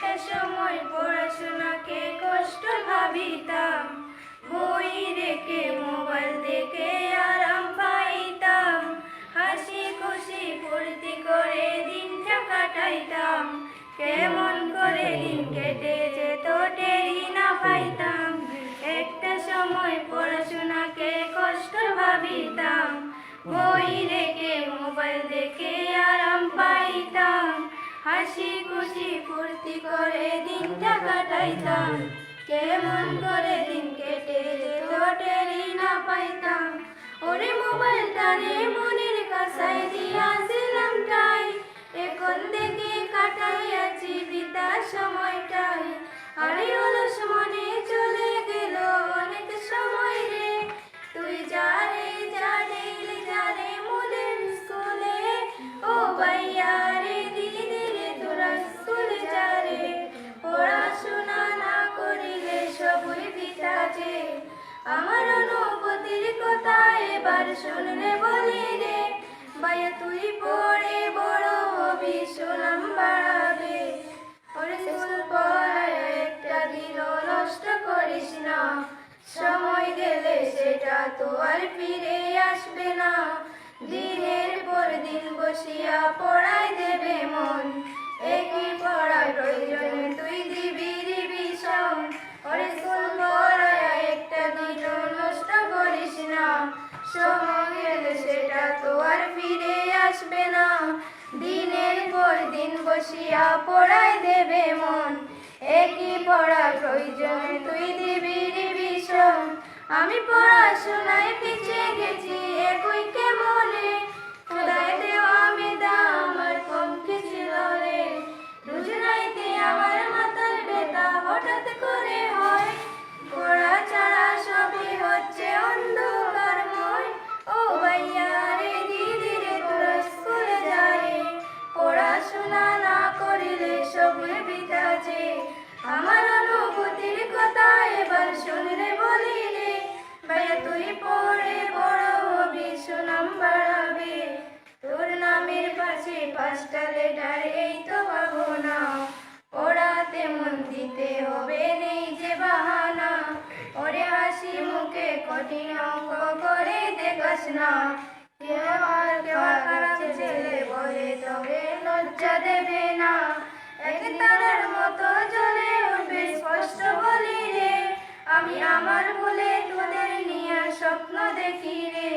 একটা সময় পড়াশোনাকে কষ্ট ভাবিতাম, বই রেখে মোবাইল দেখে আরাম পাইতাম, হাসি খুশি ফুর্তি করে দিনটা কাটাইতাম, কেমন করে দিন কেটে যেত টেরই না পাইতাম। একটা সময় পড়াশোনাকে কষ্ট ভাবিতাম, বই রেখে মোবাইল দেখে আরাম পাইতাম, হাসি খুশি ফুর্তি করে দিনটা কাটাইতাম, কেমন করে দিন কেটে যেত টেরই না পাইতাম। ওরে মোবাইলটা রে মনের কাছায় দিয়াছিলাম তাই, এখন দেখে কাটাইয়াছি বিতার সময়টাই। আরে অলস মনে চলে গেল অনেক সময় রে, তুই যা রে যা ডেইলি যা রে মোদের স্কুলে, ও ভাইয়া রে দিদি রে তোরা স্কুলে যা রে, পড়াশোনা না করিলে সবই বৃথা যে। আমার অনুভূতির কথা এবার শুনলে বলি রে, ভাইয়া তুই পড়ে বড় হবি সুনাম বাড়াবে। ওরে স্কুল পড়ায় একটা দিনও নষ্ট করিস না, সময় গেলে সেটা তো আর ফিরে আসবে না। দিনের পর দিন বসিয়া পড়ায় দেবে মন, একই পড়ার প্রয়োজনে তুই দিবি রিভিশন। ওরে স্কুল পড়ায় একটা দিনও নষ্ট করিস না, সময় গেলে সেটা তো আর ফিরে আসবে না। দিনের পর দিন বসিয়া পড়ায় দেবে মন, একই পড়ার প্রয়োজনে তুই দিবি রিভিশন। আমি পড়াশোনায় পিছিয়ে গেছি একই কেমনে, খোদায় দেওয়া মেধা আমার কমতি ছিল রে। রোজ রাইতে আমার মাথার ব্যথা হঠাৎ করে হয়, পড়া ছাড়া সবই হচ্ছে অন্ধকারময়। ও ভাইয়া রে দিদি রে তোরা স্কুলে যা রে, পড়াশোনা না করিলে সবই বৃথা যে। আমার অনুভূতির কথা এবার শুনলে বলি রে, ভাইয়া তুই পড়ে বড় হবি সুনাম বাড়াবে। তোর নামের পাশে 5টা লেটার এই তো ভাবনা, পড়াতে মন দিতে হবে নেই যে বাহানা। ওরে হাসি মুখে কঠিন অঙ্ক করে দেখাস না, কেউ খারাপ ছেলে বলে তোকে লজ্জা দেবে না। এক তারার মতো জ্বলে উঠবে স্পষ্ট বলি রে, আমি আমার বলে তোদের নিয়ে স্বপ্ন দেখি রে।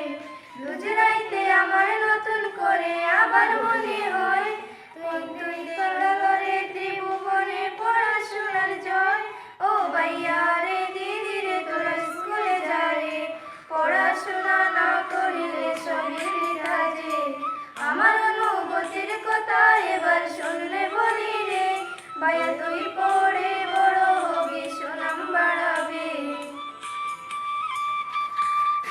রোজ রাইতে আমার নতুন করে আবার মনে হয়, তুই করে ত্রিভুবনে পড়াশোনার জয়। ও ভাইয়া রে দিদি রে তোরা স্কুলে যা রে, পড়াশোনা না করিলে সবই বৃথা যে। আমার অনুভূতির কথা এবার শুনলে বলি রে, ভাইয়া তুই